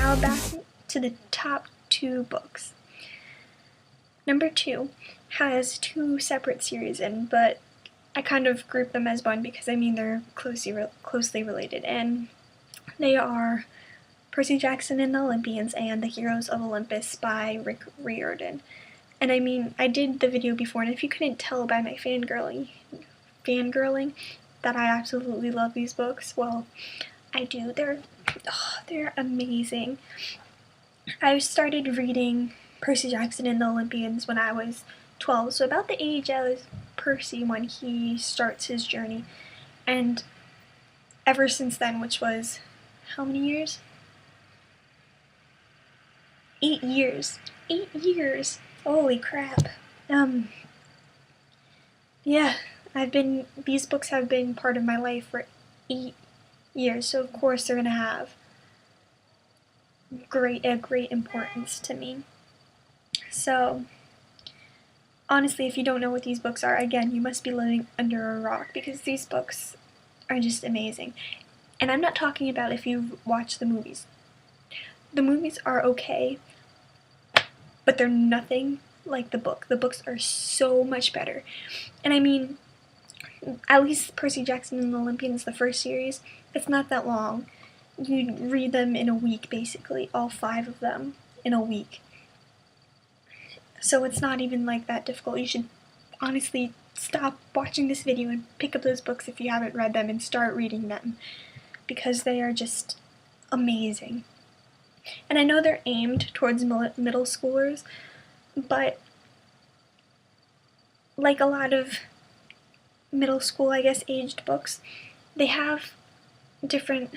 now back to the top 2 books. Number 2 has 2 separate series in, but I kind of group them as one because I mean they're closely related, and they are Percy Jackson and the Olympians and The Heroes of Olympus by Riordan. And I mean, I did the video before, and if you couldn't tell by my fangirling that I absolutely love these books, well, I do. They're amazing. I started reading Percy Jackson and the Olympians when I was 12, so about the age of Percy when he starts his journey. And ever since then, which was how many years? 8 years. 8 years. Holy crap. Yeah, these books have been part of my life for 8 years, so of course they're gonna have a great importance to me. So, honestly, if you don't know what these books are, again, you must be living under a rock, because these books are just amazing. And I'm not talking about if you've watched the movies. The movies are okay, but they're nothing like the book. The books are so much better. And I mean, at least Percy Jackson and the Olympians, the first series, it's not that long. You read them in a week, basically, all 5 of them in a week. So it's not even like that difficult. You should honestly stop watching this video and pick up those books if you haven't read them and start reading them, because they are just amazing. And I know they're aimed towards middle schoolers, but like a lot of middle school, I guess, aged books, they have different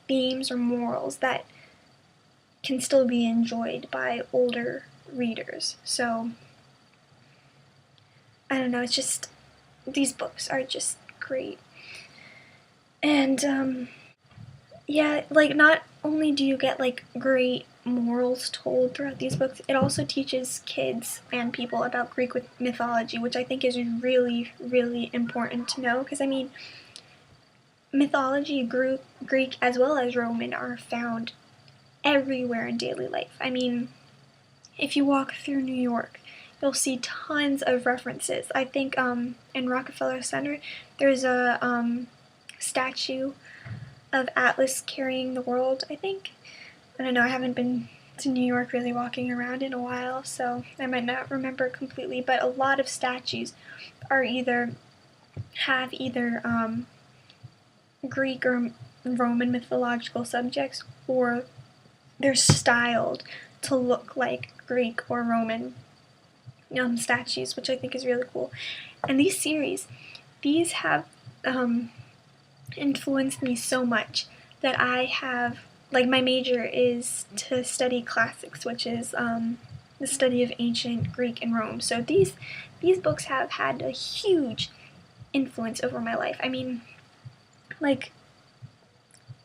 themes or morals that can still be enjoyed by older readers. So, I don't know, it's just, these books are just great. And, yeah, like, not only do you get, like, great morals told throughout these books, it also teaches kids and people about Greek mythology, which I think is really, really important to know, because, I mean, mythology, Greek as well as Roman, are found everywhere in daily life. I mean, if you walk through New York, you'll see tons of references. I think in Rockefeller Center, there's a statue of Atlas carrying the world, I think. I don't know, I haven't been to New York really walking around in a while, so I might not remember completely, but a lot of statues are have either Greek or Roman mythological subjects, or they're styled to look like Greek or Roman statues, which I think is really cool. And these have influenced me so much that I have, like, my major is to study classics, which is the study of ancient Greek and Rome. So these books have had a huge influence over my life. I mean, like,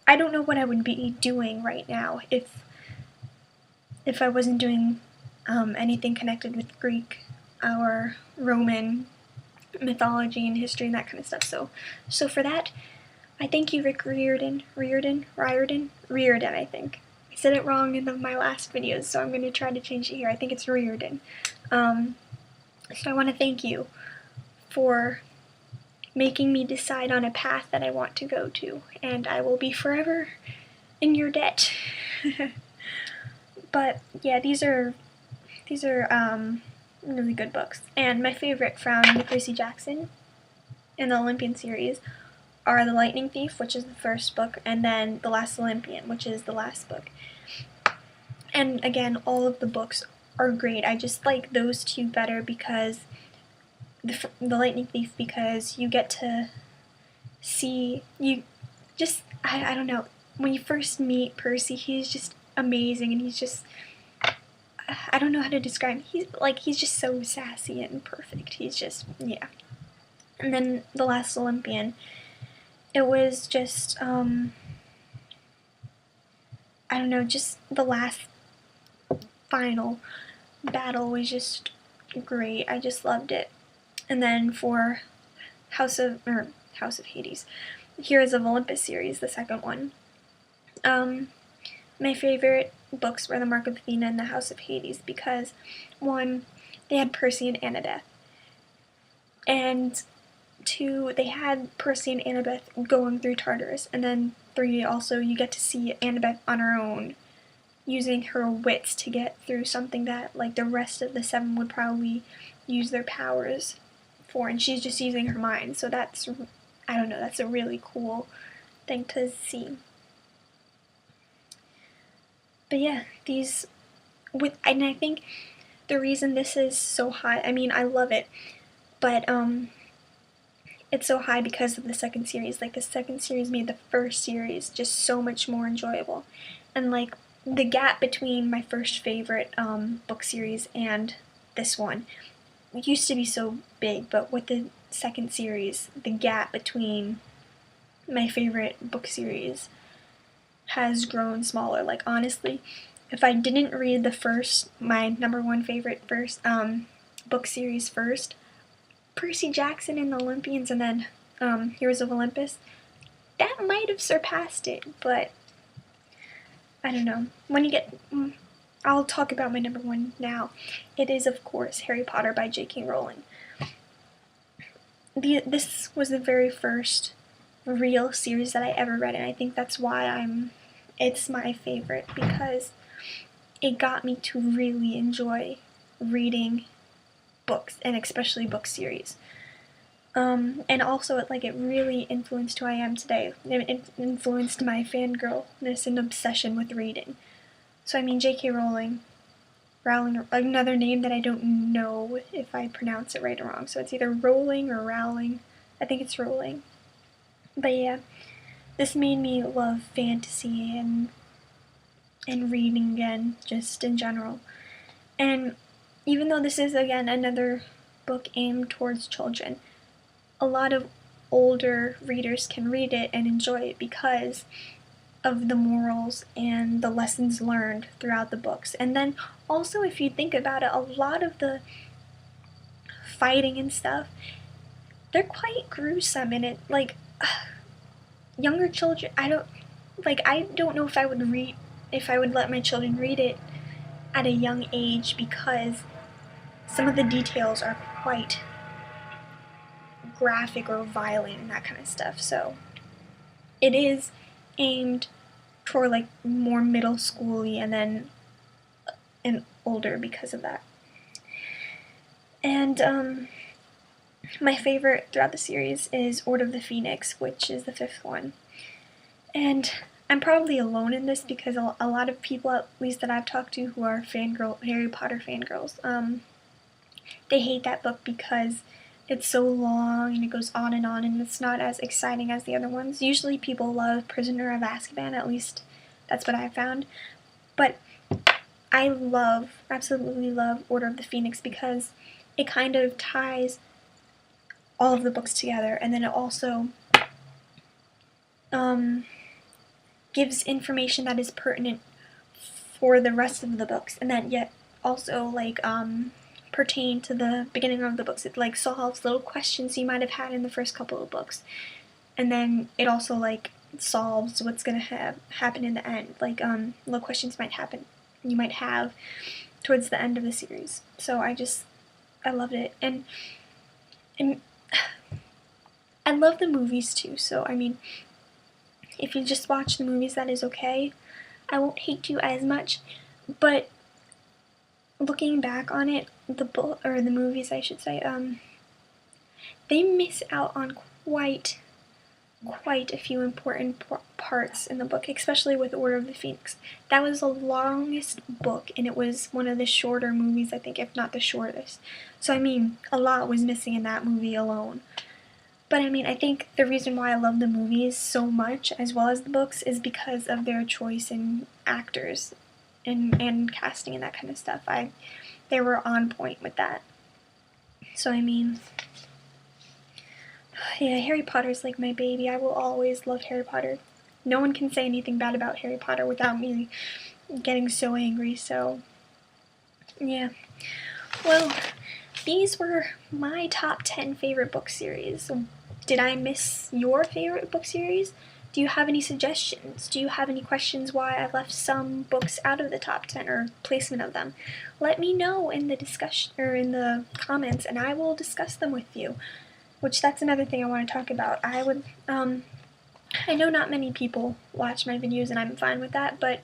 I don't know what I would be doing right now if I wasn't doing anything connected with Greek or Roman mythology and history and that kind of stuff. So for that, I thank you, Riordan, I think. I said it wrong in my last videos, so I'm going to try to change it here. I think it's Riordan. So I want to thank you for making me decide on a path that I want to go to, and I will be forever in your debt. But yeah, these are really good books. And my favorite from the Percy Jackson and the Olympian series are The Lightning Thief, which is the first book, and then The Last Olympian, which is the last book. And again, all of the books are great. I just like those 2 better because the Lightning Thief, because you get to see, I don't know, when you first meet Percy, he's just amazing, and he's just, I don't know how to describe him. He's just so sassy and perfect. He's just, yeah. And then The Last Olympian, it was just, I don't know, just the last final battle was just great. I just loved it. And then for House of Hades, Heroes of Olympus series, the second one, my favorite books were The Mark of Athena and The House of Hades because, one, they had Percy and Annabeth, and two, they had Percy and Annabeth going through Tartarus, and then three, also you get to see Annabeth on her own, using her wits to get through something that like the rest of the seven would probably use their powers for, and she's just using her mind. So that's, I don't know, that's a really cool thing to see. But yeah, and I think the reason this is so high, I mean, I love it, but it's so high because of the second series. Like, the second series made the first series just so much more enjoyable. And like, the gap between my first favorite book series and this one used to be so big, but with the second series, the gap between my favorite book series has grown smaller. Like, honestly, if I didn't read my number one favorite first book series first, Percy Jackson and the Olympians, and then Heroes of Olympus, that might have surpassed it, but I don't know. I'll talk about my number one now. It is, of course, Harry Potter by J.K. Rowling. This was the very first real series that I ever read, and I think that's why it's my favorite, because it got me to really enjoy reading books, and especially book series. And also it really influenced who I am today. It influenced my fangirlness and obsession with reading. So I mean, J.K. Rowling, another name that I don't know if I pronounce it right or wrong, so it's either Rowling or Rowling. I think it's Rowling. But yeah, this made me love fantasy and reading again, just in general. And even though this is, again, another book aimed towards children, a lot of older readers can read it and enjoy it because of the morals and the lessons learned throughout the books. And then also, if you think about it, a lot of the fighting and stuff, they're quite gruesome in it. Like, younger children, I don't know if I would let my children read it at a young age, because some of the details are quite graphic or violent and that kind of stuff. So it is aimed toward like more middle schooly and older because of that. And my favorite throughout the series is Order of the Phoenix, which is the 5th one. And I'm probably alone in this because a lot of people, at least that I've talked to, who are Harry Potter fangirls, they hate that book because it's so long and it goes on and it's not as exciting as the other ones. Usually people love Prisoner of Azkaban, at least that's what I found. But I absolutely love Order of the Phoenix because it kind of ties all of the books together, and then it also gives information that is pertinent for the rest of the books, and that yet also pertain to the beginning of the books. It solves little questions you might have had in the first couple of books, and then it also solves what's gonna happen in the end. Little questions you might have towards the end of the series. So I loved it, and I love the movies too. So I mean, if you just watch the movies, that is okay. I won't hate you as much, but looking back on it, the movies, I should say, they miss out on quite a few important parts in the book, especially with Order of the Phoenix. That was the longest book, and it was one of the shorter movies, I think, if not the shortest. So I mean, a lot was missing in that movie alone. But I mean, I think the reason why I love the movies so much, as well as the books, is because of their choice in actors and casting and that kind of stuff. They were on point with that. So I mean, yeah, Harry Potter's like my baby. I will always love Harry Potter. No one can say anything bad about Harry Potter without me getting so angry. So yeah. Well, these were my top 10 favorite book series. Did I miss your favorite book series? Do you have any suggestions? Do you have any questions why I left some books out of the top 10 or placement of them? Let me know in the discussion or in the comments, and I will discuss them with you. Which that's another thing I want to talk about. I know not many people watch my videos, and I'm fine with that, but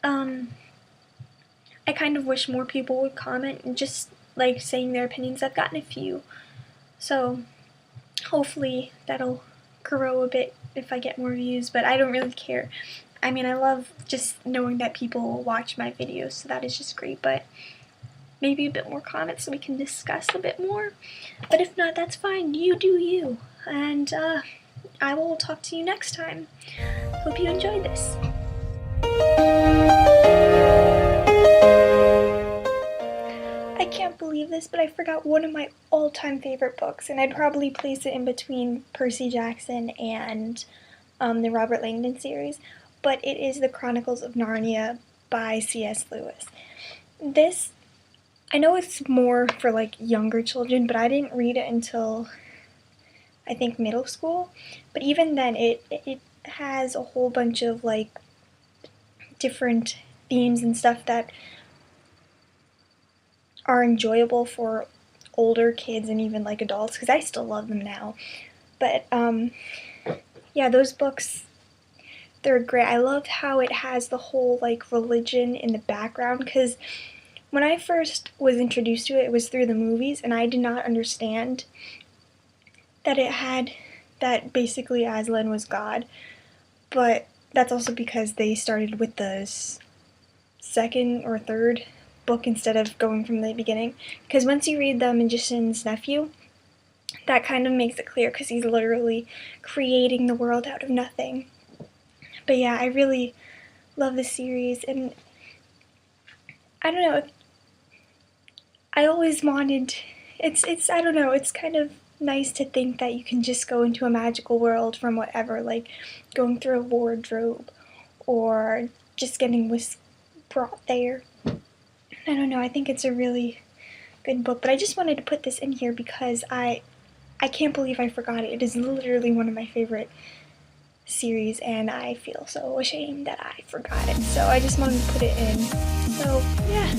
I kind of wish more people would comment and just like saying their opinions. I've gotten a few, so hopefully that'll grow a bit if I get more views, but I don't really care. I mean, I love just knowing that people watch my videos, so that is just great, but maybe a bit more comments so we can discuss a bit more. But if not, that's fine. You do you. And I will talk to you next time. Hope you enjoyed this. I can't believe this, but I forgot one of my all-time favorite books, and I'd probably place it in between Percy Jackson and the Robert Langdon series, but it is the Chronicles of Narnia by C.S. Lewis. This, I know it's more for like younger children, but I didn't read it until I think middle school, but even then it has a whole bunch of like different themes and stuff that are enjoyable for older kids and even like adults, because I still love them now. But yeah, those books, they're great. I love how it has the whole like religion in the background, because when I first was introduced to it, it was through the movies, and I did not understand that it had that basically Aslan was God. But that's also because they started with the second or third book instead of going from the beginning. Because once you read The Magician's Nephew, that kind of makes it clear, because he's literally creating the world out of nothing. But yeah, I really love this series, and I don't know, I always wanted, I don't know, it's kind of nice to think that you can just go into a magical world from whatever, like going through a wardrobe or just getting whisked brought there. I don't know, I think it's a really good book, but I just wanted to put this in here because I can't believe I forgot it. It is literally one of my favorite series, and I feel so ashamed that I forgot it, so I just wanted to put it in. So yeah,